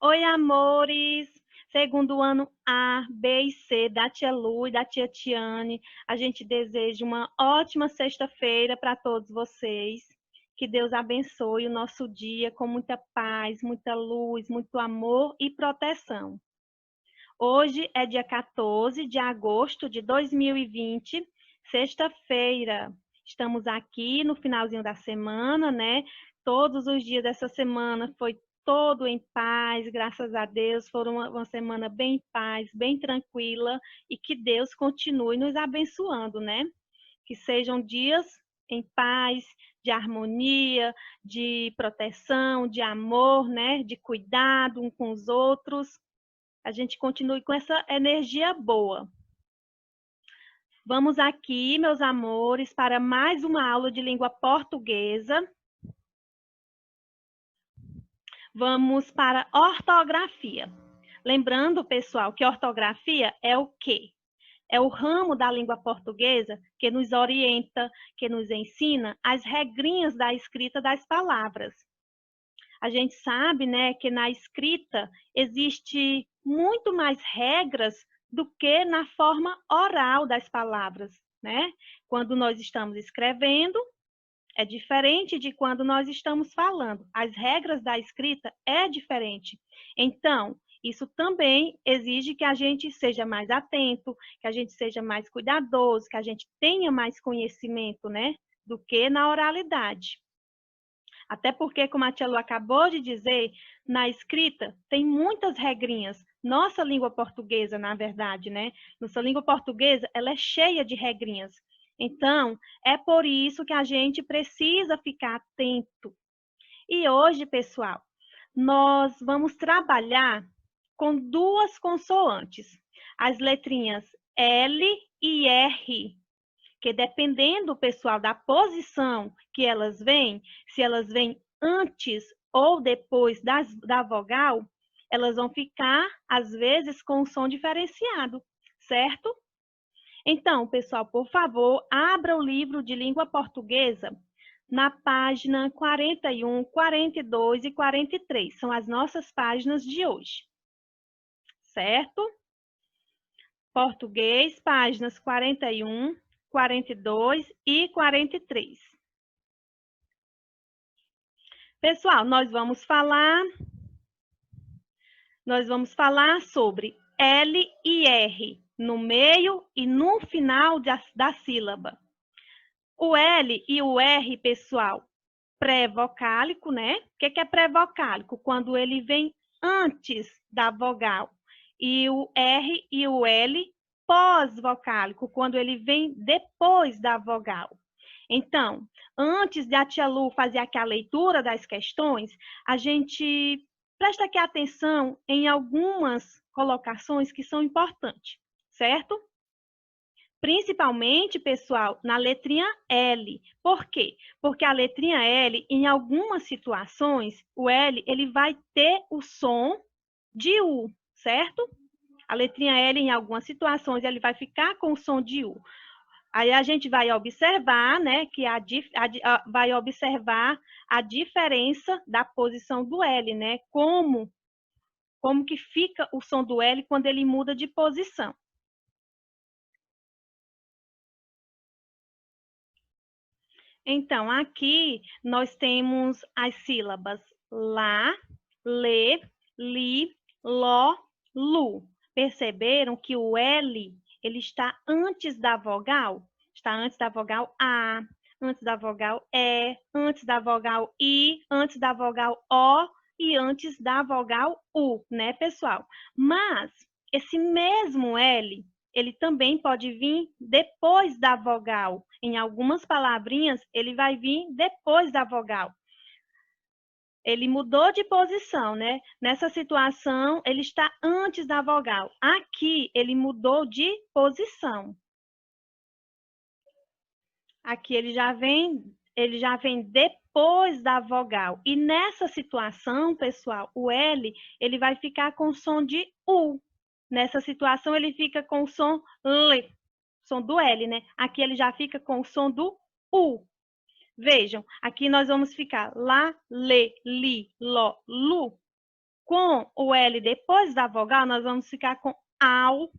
Oi, amores! Segundo ano A, B e C da tia Lu e da tia Tiane, a gente deseja uma ótima sexta-feira para todos vocês. Que Deus abençoe o nosso dia com muita paz, muita luz, muito amor e proteção. Hoje é dia 14 de agosto de 2020, sexta-feira. Estamos aqui no finalzinho da semana, né? Todos os dias dessa semana foi todo em paz, graças a Deus. Foi uma semana bem em paz, bem tranquila e que Deus continue nos abençoando, né? Que sejam dias em paz, de harmonia, de proteção, de amor, né? De cuidado um com os outros. A gente continue com essa energia boa. Vamos aqui, meus amores, para mais uma aula de língua portuguesa. Vamos para ortografia. Lembrando, pessoal, que ortografia é o quê? É o ramo da língua portuguesa que nos orienta, que nos ensina as regrinhas da escrita das palavras. A gente sabe, né, que na escrita existe muito mais regras do que na forma oral das palavras, né? Quando nós estamos escrevendo, é diferente de quando nós estamos falando. As regras da escrita é diferente. Então, isso também exige que a gente seja mais atento, que a gente seja mais cuidadoso, que a gente tenha mais conhecimento, né, do que na oralidade. Até porque, como a tia Lu acabou de dizer, na escrita tem muitas regrinhas. Nossa língua portuguesa, na verdade, né? Nossa língua portuguesa, ela é cheia de regrinhas. Então, é por isso que a gente precisa ficar atento. E hoje, pessoal, nós vamos trabalhar com duas consoantes, as letrinhas L e R, que dependendo, pessoal, da posição que elas vêm, se elas vêm antes ou depois da vogal, elas vão ficar, às vezes, com um som diferenciado, certo? Então, pessoal, por favor, abra o livro de língua portuguesa na página 41, 42 e 43. São as nossas páginas de hoje, certo? Português, páginas 41, 42 e 43. Pessoal, nós vamos falar sobre L e R no meio e no final da sílaba. O L e o R, pessoal, pré-vocálico, né? O que é pré-vocálico? Quando ele vem antes da vogal. E o R e o L, pós-vocálico, quando ele vem depois da vogal. Então, antes de a tia Lu fazer aqui a leitura das questões, a gente presta aqui atenção em algumas colocações que são importantes, certo? Principalmente, pessoal, na letrinha L. Por quê? Porque a letrinha L, em algumas situações, o L ele vai ter o som de U, certo? A letrinha L, em algumas situações, ele vai ficar com o som de U. Aí a gente vai observar, né, que vai observar a diferença da posição do L, né? Como que fica o som do L quando ele muda de posição. Então, aqui nós temos as sílabas lá, lê, li, ló, lu. Perceberam que o L, ele está antes da vogal? Está antes da vogal A, antes da vogal E, antes da vogal I, antes da vogal O e antes da vogal U, né, pessoal? Mas esse mesmo L, ele também pode vir depois da vogal. Em algumas palavrinhas, ele vai vir depois da vogal. Ele mudou de posição, né? Nessa situação, ele está antes da vogal. Aqui, ele mudou de posição. Aqui, ele já vem depois da vogal. E nessa situação, pessoal, o L, ele vai ficar com som de U. Nessa situação, ele fica com o som L, som do L, né? Aqui ele já fica com o som do U. Vejam, aqui nós vamos ficar lá, lê, li, ló, lu. Com o L depois da vogal, nós vamos ficar com au,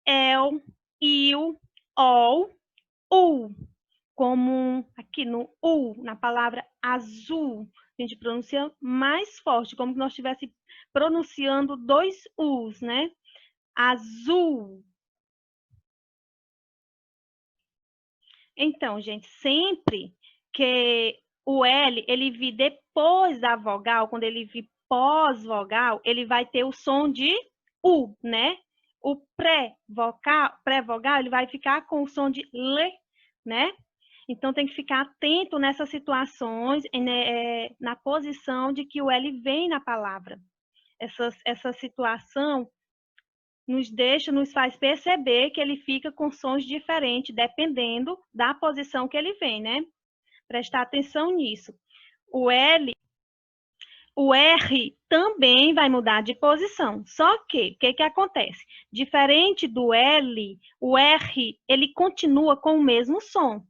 el, il, ol, u. Como aqui no U, na palavra azul, a gente pronuncia mais forte, como se nós estivéssemos pronunciando dois U's, né? Azul. Então, gente, sempre que o L, ele vir depois da vogal, quando ele vir pós-vogal, ele vai ter o som de U, né? O pré-vogal, ele vai ficar com o som de L, né? Então, tem que ficar atento nessas situações, né, na posição de que o L vem na palavra. Essa situação nos faz perceber que ele fica com sons diferentes, dependendo da posição que ele vem, né? Prestar atenção nisso. O R também vai mudar de posição. Só que, o que acontece? Diferente do L, o R, ele continua com o mesmo som.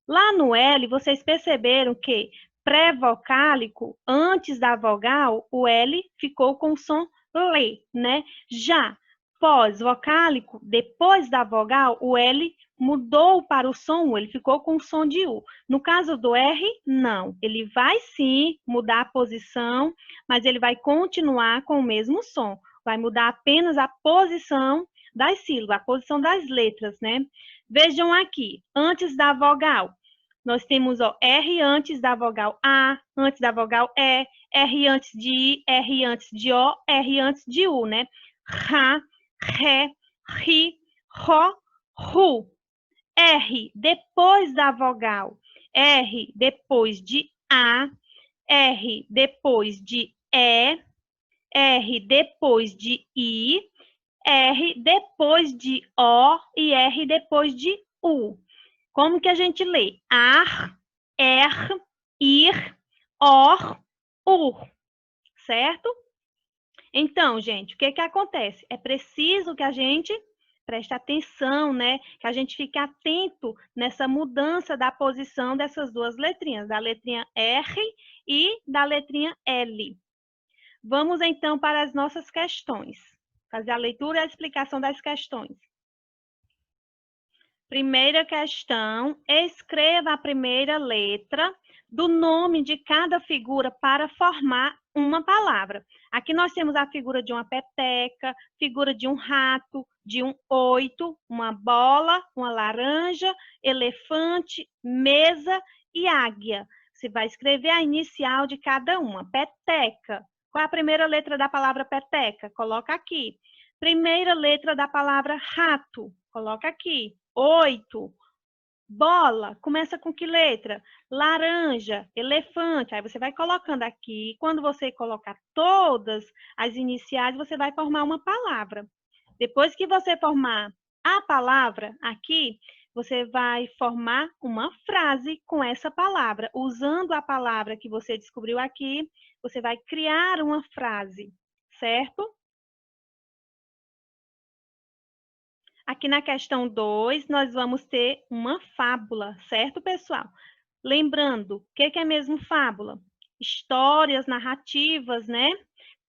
Lá no L, vocês perceberam que pré-vocálico, antes da vogal, o L ficou com o som L, né? Já pós-vocálico, depois da vogal, o L mudou para o som U, ele ficou com o som de U. No caso do R, não. Ele vai sim mudar a posição, mas ele vai continuar com o mesmo som. Vai mudar apenas a posição das sílabas, a posição das letras, né? Vejam aqui, antes da vogal, nós temos ó, R antes da vogal A, antes da vogal E, R antes de I, R antes de O, R antes de U, né? Ra, Ré, Ri, Ró, Ru. R depois da vogal, R depois de A, R depois de E, R depois de I, R depois de O e R depois de U. Como que a gente lê? Ar, er, ir, or, ur. Certo? Então, gente, o que que acontece? É preciso que a gente preste atenção, né? Que a gente fique atento nessa mudança da posição dessas duas letrinhas, da letrinha R e da letrinha L. Vamos, então, para as nossas questões. Fazer a leitura e a explicação das questões. Primeira questão, escreva a primeira letra do nome de cada figura para formar uma palavra. Aqui nós temos a figura de uma peteca, figura de um rato, de um oito, uma bola, uma laranja, elefante, mesa e águia. Você vai escrever a inicial de cada uma. Peteca. Qual é a primeira letra da palavra peteca? Coloca aqui. Primeira letra da palavra rato. Coloca aqui. 8. Bola, começa com que letra? Laranja, elefante. Aí você vai colocando aqui. Quando você colocar todas as iniciais, você vai formar uma palavra. Depois que você formar a palavra aqui, você vai formar uma frase com essa palavra. Usando a palavra que você descobriu aqui, você vai criar uma frase, certo? Aqui na questão 2, nós vamos ter uma fábula, certo, pessoal? Lembrando, o que é mesmo fábula? Histórias, narrativas, né?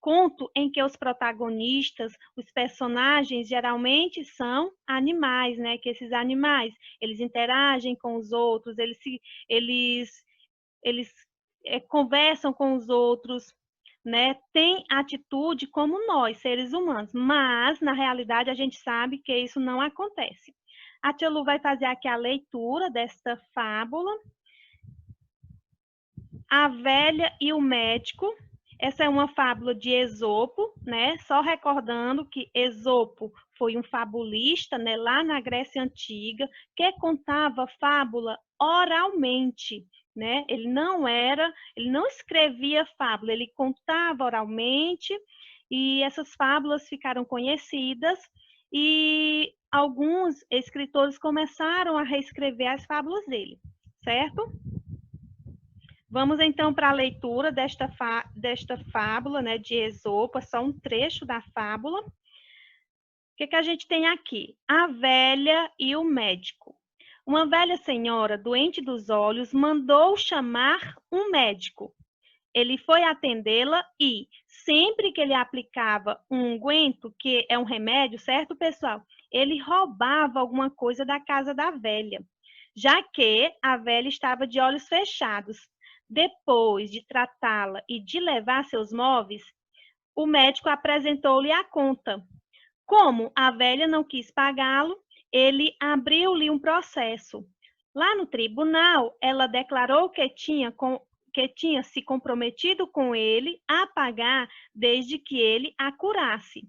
Conto em que os protagonistas, os personagens, geralmente são animais, né? Que esses animais, eles interagem com os outros, eles conversam com os outros, né, tem atitude como nós, seres humanos, mas na realidade a gente sabe que isso não acontece. A tia Lu vai fazer aqui a leitura desta fábula. A Velha e o Médico. Essa é uma fábula de Esopo, né? Só recordando que Esopo foi um fabulista, né, lá na Grécia Antiga, que contava fábula oralmente, né? Ele não escrevia fábula, ele contava oralmente, e essas fábulas ficaram conhecidas, e alguns escritores começaram a reescrever as fábulas dele, certo? Vamos então para a leitura desta fábula, né, de Esopo, é só um trecho da fábula. O que a gente tem aqui? A velha e o médico. Uma velha senhora, doente dos olhos, mandou chamar um médico. Ele foi atendê-la e, sempre que ele aplicava um unguento, que é um remédio, certo, pessoal? Ele roubava alguma coisa da casa da velha, já que a velha estava de olhos fechados. Depois de tratá-la e de levar seus móveis, o médico apresentou-lhe a conta. Como a velha não quis pagá-lo, ele abriu-lhe um processo. Lá no tribunal, ela declarou que tinha se comprometido com ele a pagar desde que ele a curasse.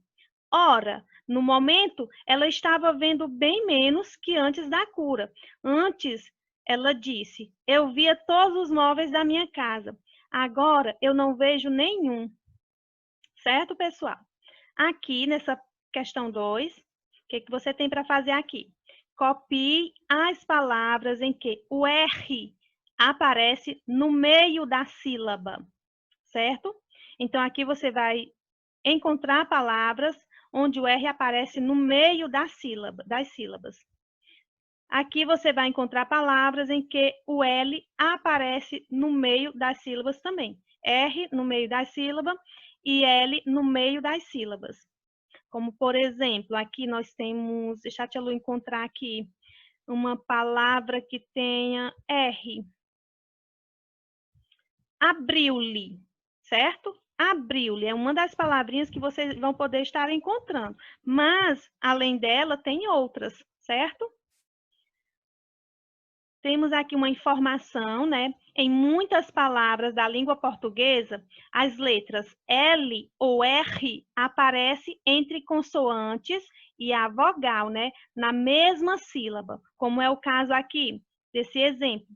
Ora, no momento, ela estava vendo bem menos que antes da cura. Antes, ela disse: eu via todos os móveis da minha casa. Agora, eu não vejo nenhum. Certo, pessoal? Aqui, nessa questão 2, o que você tem para fazer aqui? Copie as palavras em que o R aparece no meio da sílaba, certo? Então, aqui você vai encontrar palavras onde o R aparece no meio das sílabas. Aqui você vai encontrar palavras em que o L aparece no meio das sílabas também. R no meio da sílaba e L no meio das sílabas. Como, por exemplo, aqui nós temos, deixa a tia Lu encontrar aqui, uma palavra que tenha R. Abriu-lhe, certo? Abriu-lhe é uma das palavrinhas que vocês vão poder estar encontrando. Mas, além dela, tem outras, certo? Temos aqui uma informação, né? Em muitas palavras da língua portuguesa, as letras L ou R aparecem entre consoantes e a vogal, né? Na mesma sílaba, como é o caso aqui desse exemplo.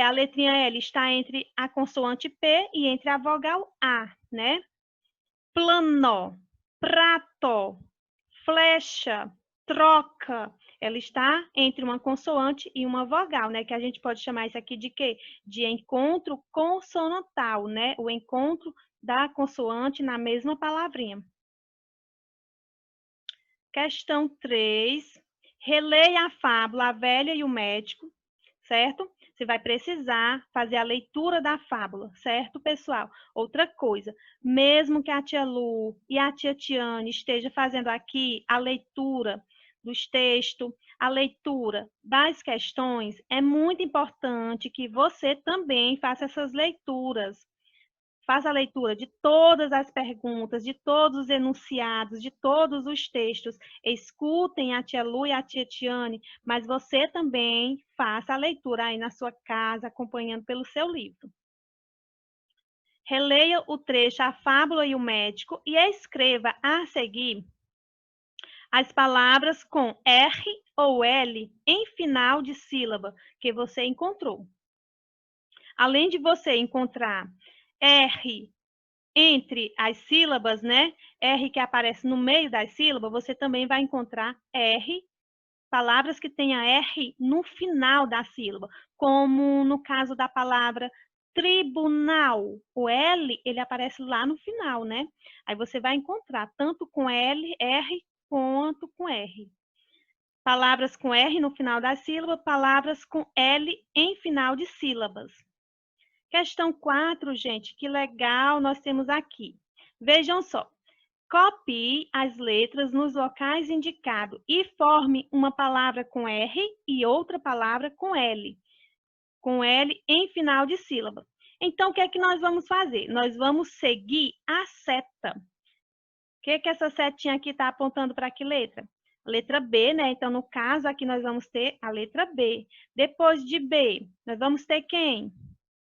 A letrinha L está entre a consoante P e entre a vogal A, né? Plano, prato, flecha, troca. Ela está entre uma consoante e uma vogal, né? Que a gente pode chamar isso aqui de quê? De encontro consonantal, né? O encontro da consoante na mesma palavrinha. Questão 3. Releia a fábula A Velha e o Médico, certo? Você vai precisar fazer a leitura da fábula, certo, pessoal? Outra coisa, mesmo que a tia Lu e a tia Tiane estejam fazendo aqui a leitura dos textos, a leitura das questões, é muito importante que você também faça essas leituras. Faça a leitura de todas as perguntas, de todos os enunciados, de todos os textos. Escutem a tia Lu e a tia Tiane, mas você também faça a leitura aí na sua casa, acompanhando pelo seu livro. Releia o trecho A Fábula e o Médico e escreva a seguir as palavras com R ou L em final de sílaba que você encontrou. Além de você encontrar R entre as sílabas, né? R que aparece no meio das sílabas, você também vai encontrar R, palavras que tenham R no final da sílaba, como no caso da palavra tribunal. O L, ele aparece lá no final, né? Aí você vai encontrar tanto com L, R, quanto com R. Palavras com R no final da sílaba, palavras com L em final de sílabas. Questão 4, gente, que legal nós temos aqui. Vejam só. Copie as letras nos locais indicados e forme uma palavra com R e outra palavra com L em final de sílaba. Então, o que é que nós vamos fazer? Nós vamos seguir a seta. O que é que essa setinha aqui está apontando para que letra? A letra B, né? Então, no caso, aqui nós vamos ter a letra B. Depois de B, nós vamos ter quem?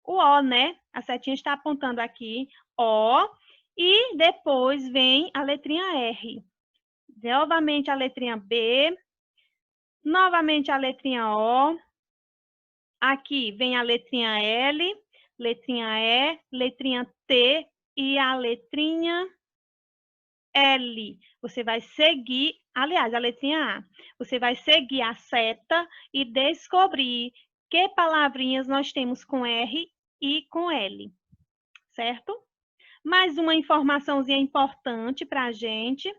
O O, né? A setinha está apontando aqui, O, e depois vem a letrinha R. Novamente a letrinha B, novamente a letrinha O, aqui vem a letrinha L, letrinha E, letrinha T e a letrinha L. Você vai seguir, aliás, a letrinha A. Você vai seguir a seta e descobrir que palavrinhas nós temos com R e com L, certo? Mais uma informaçãozinha importante para a gente.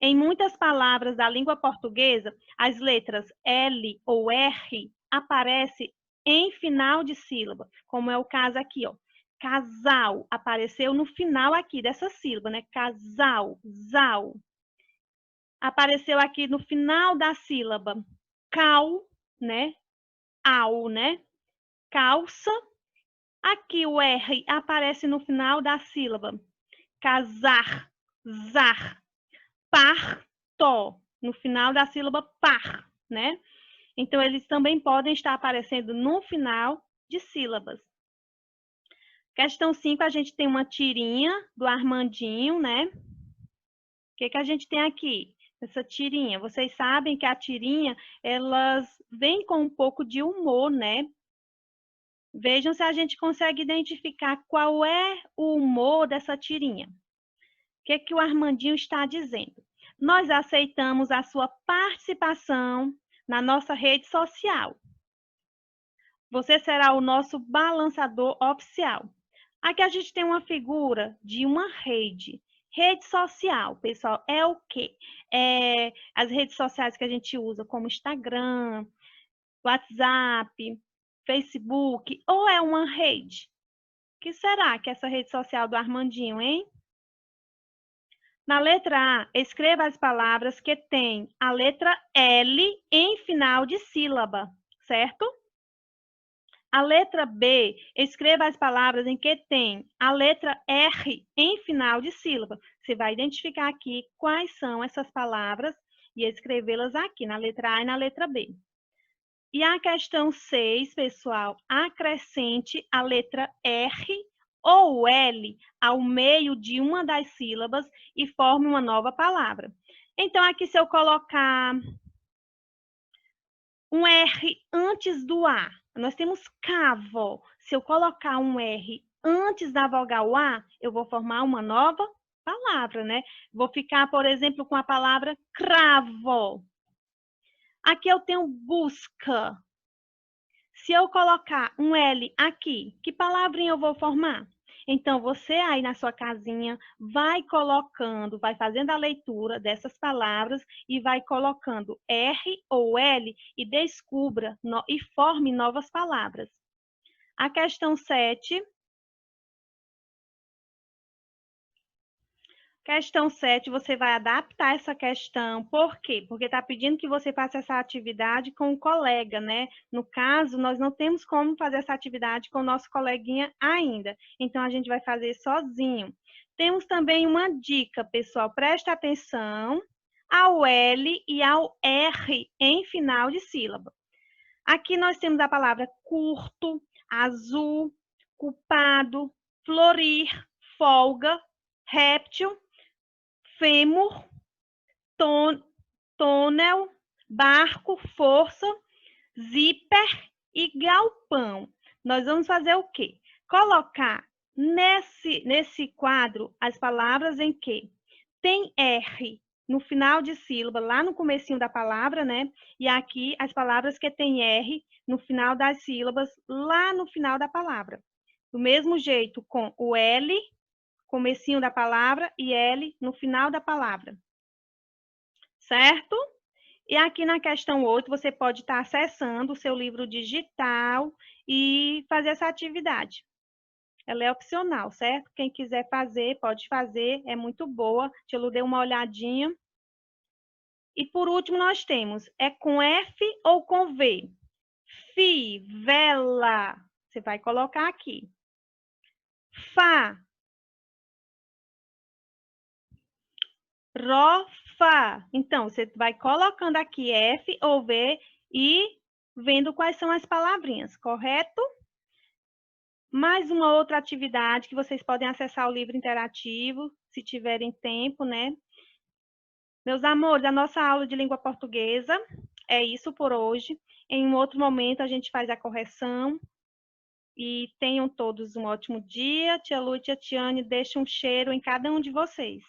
Em muitas palavras da língua portuguesa, as letras L ou R aparecem em final de sílaba, como é o caso aqui, ó. Casal, apareceu no final aqui dessa sílaba, né? Casal, zal. Apareceu aqui no final da sílaba, cal, né? Ao, né? Calça. Aqui o R aparece no final da sílaba, casar, zar. Par, to, no final da sílaba par, né? Então, eles também podem estar aparecendo no final de sílabas. Questão 5, a gente tem uma tirinha do Armandinho, né? O que a gente tem aqui? Essa tirinha. Vocês sabem que a tirinha, elas vêm com um pouco de humor, né? Vejam se a gente consegue identificar qual é o humor dessa tirinha. O que o Armandinho está dizendo? Nós aceitamos a sua participação na nossa rede social. Você será o nosso balançador oficial. Aqui a gente tem uma figura de uma rede. Rede social, pessoal, é o quê? É as redes sociais que a gente usa, como Instagram, WhatsApp, Facebook, ou é uma rede? O que será que é essa rede social do Armandinho, hein? Na letra A, escreva as palavras que têm a letra L em final de sílaba, certo? A letra B, escreva as palavras em que tem a letra R em final de sílaba. Você vai identificar aqui quais são essas palavras e escrevê-las aqui, na letra A e na letra B. E a questão 6, pessoal, acrescente a letra R ou L ao meio de uma das sílabas e forme uma nova palavra. Então, aqui se eu colocar um R antes do A, nós temos cavo. Se eu colocar um R antes da vogal A, eu vou formar uma nova palavra, né? Vou ficar, por exemplo, com a palavra cravo. Aqui eu tenho busca. Se eu colocar um L aqui, que palavrinha eu vou formar? Então, você aí na sua casinha vai colocando, vai fazendo a leitura dessas palavras e vai colocando R ou L e descubra e forme novas palavras. A questão 7. Questão 7, você vai adaptar essa questão. Por quê? Porque está pedindo que você faça essa atividade com o colega, né? No caso, nós não temos como fazer essa atividade com o nosso coleguinha ainda. Então, a gente vai fazer sozinho. Temos também uma dica, pessoal. Presta atenção ao L e ao R em final de sílaba. Aqui nós temos a palavra curto, azul, culpado, florir, folga, réptil, fêmur, túnel, barco, força, zíper e galpão. Nós vamos fazer o quê? Colocar nesse quadro as palavras em que tem R no final de sílaba, lá no comecinho da palavra, né? E aqui as palavras que tem R no final das sílabas, lá no final da palavra. Do mesmo jeito com o L, comecinho da palavra, e L no final da palavra. Certo? E aqui na questão 8, você pode estar acessando o seu livro digital e fazer essa atividade. Ela é opcional, certo? Quem quiser fazer, pode fazer, é muito boa. Tia Lu deu uma olhadinha. E por último, nós temos, é com F ou com V? Fivela. Você vai colocar aqui. Fá. Rofa. Então, você vai colocando aqui F ou V e vendo quais são as palavrinhas, correto? Mais uma outra atividade que vocês podem acessar o livro interativo, se tiverem tempo, né? Meus amores, a nossa aula de língua portuguesa é isso por hoje. Em um outro momento, a gente faz a correção. E tenham todos um ótimo dia. Tia Lu e tia Tiane deixam um cheiro em cada um de vocês.